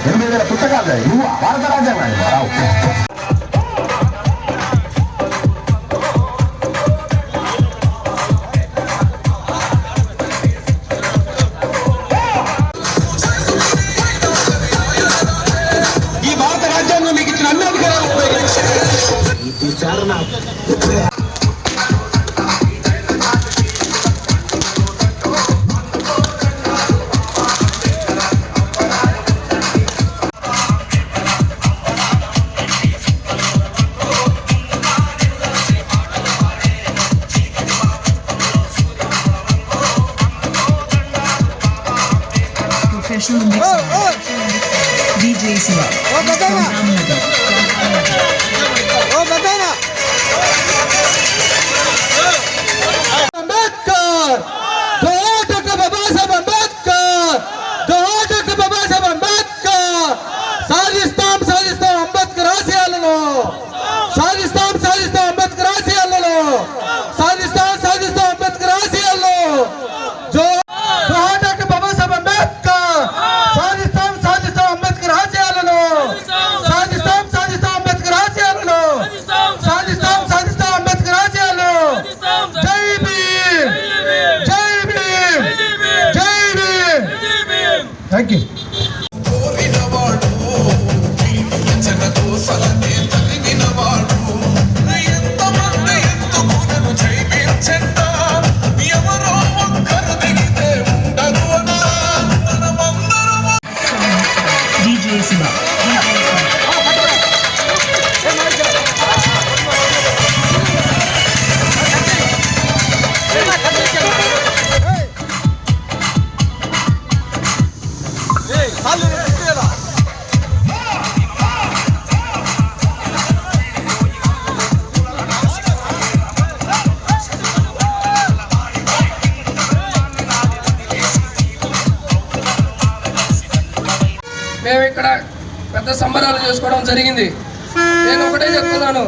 8,000 పుస్తకాలు నువ్వు భారత రాజ్యాంగం రావు. ఈ భారత రాజ్యాంగం మీకు ఇచ్చిన అన్ని అధికారాలు professional mixer, DJ Siva. Thank you. DJ Siva. మేము ఇక్కడ పెద్ద సంబరాలు చేసుకోవడం జరిగింది. నేను ఒకటే చెప్తున్నాను,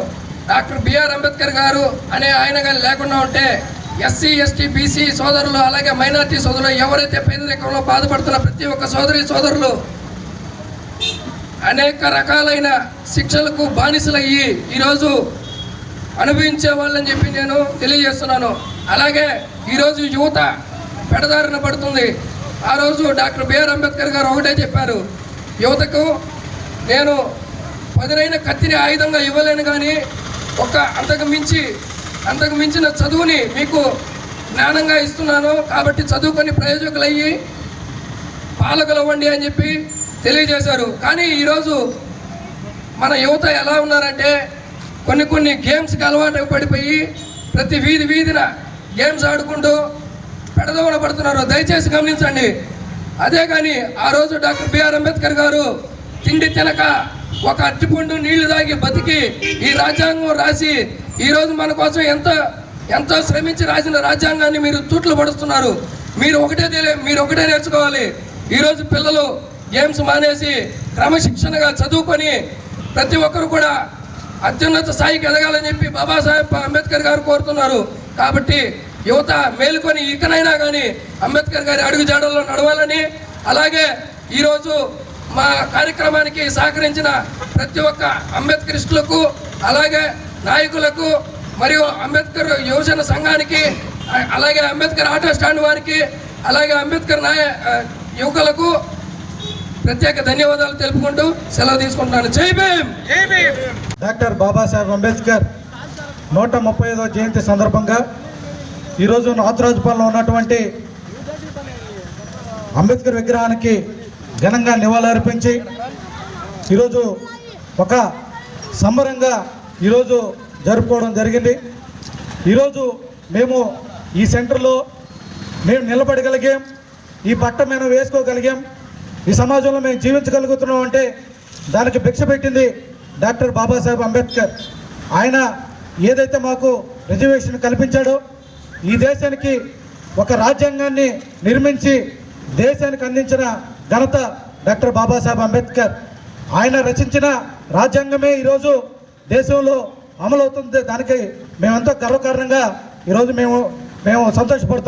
డాక్టర్ బిఆర్ అంబేద్కర్ గారు అనే ఆయన కానీ లేకుండా ఉంటే ఎస్సీ ఎస్టీ బీసీ సోదరులు అలాగే మైనార్టీ సోదరులు ఎవరైతే పేదరికంలో బాధపడుతున్న ప్రతి ఒక్క సోదరులు అనేక రకాలైన శిక్షలకు బానిసలయ్యి ఈరోజు అనుభవించే వాళ్ళని చెప్పి నేను తెలియజేస్తున్నాను. అలాగే ఈరోజు యువత పెడదారిన పడుతుంది. ఆ రోజు డాక్టర్ బిఆర్ అంబేద్కర్ గారు ఒకటే చెప్పారు, యువతకు నేను పదునైన కత్తిని ఆయుధంగా ఇవ్వలేను, కానీ అంతకు మించిన చదువుని మీకు జ్ఞానంగా ఇస్తున్నాను, కాబట్టి చదువుకొని ప్రయోజకులయ్యి పాలకులు అవ్వండి అని చెప్పి తెలియజేశారు. కానీ ఈరోజు మన యువత ఎలా ఉన్నారంటే కొన్ని గేమ్స్కి అలవాటు పడిపోయి ప్రతి వీధిన గేమ్స్ ఆడుకుంటూ పెడదవన పడుతున్నారు. దయచేసి గమనించండి. అదే కానీ ఆ రోజు డాక్టర్ బిఆర్ అంబేద్కర్ గారు తిండి తినక ఒక అట్టిపండు నీళ్లు తాగి బతికి ఈ రాజ్యాంగం రాసి ఈరోజు మన కోసం ఎంతో శ్రమించి రాసిన రాజ్యాంగాన్ని మీరు తూట్లు పడుతున్నారు. మీరు ఒకటే నేర్చుకోవాలి. ఈరోజు పిల్లలు గేమ్స్ మానేసి క్రమశిక్షణగా చదువుకొని ప్రతి ఒక్కరు కూడా అత్యున్నత స్థాయికి ఎదగాలని చెప్పి బాబాసాహెబ్ అంబేద్కర్ గారు కోరుతున్నారు. కాబట్టి యువత మేలుకొని ఇకనైనా కానీ అంబేద్కర్ గారి అడుగుజాడల్లో నడవాలని, అలాగే ఈరోజు మా కార్యక్రమానికి సహకరించిన ప్రతి ఒక్క అంబేద్కరిస్టులకు అలాగే నాయకులకు మరియు అంబేద్కర్ యువజన సంఘానికి అలాగే అంబేద్కర్ ఆటో స్టాండ్ వారికి అలాగే అంబేద్కర్ యువకులకు ప్రత్యేక ధన్యవాదాలు తెలుపుకుంటూ సెలవు తీసుకుంటున్నాను. జై భీమ్. డాక్టర్ బాబాసాహెబ్ అంబేద్కర్ 135వ జయంతి సందర్భంగా ఈరోజు నాథరాజుపాలెంలో ఉన్నటువంటి అంబేద్కర్ విగ్రహానికి ఘనంగా నివాళులర్పించి ఈరోజు ఒక సంబరంగా ఈరోజు జరుపుకోవడం జరిగింది. ఈరోజు మేము ఈ సెంటర్లో మేము నిలబడగలిగాం, ఈ బట్ట మేము వేసుకోగలిగాం, ఈ సమాజంలో మేము జీవించగలుగుతున్నాం అంటే దానికి భిక్ష పెట్టింది డాక్టర్ బాబాసాహెబ్ అంబేద్కర్. ఆయన ఏదైతే మాకు రిజర్వేషన్ కల్పించాడో ఈ దేశానికి ఒక రాజ్యాంగాన్ని నిర్మించి దేశానికి అందించిన ఘనత డాక్టర్ బాబాసాహెబ్ అంబేద్కర్. ఆయన రచించిన రాజ్యాంగమే ఈరోజు దేశంలో అమలవుతుంది. దానికి మేమెంతో గర్వకారణంగా ఈరోజు మేము సంతోషపడుతున్నాం.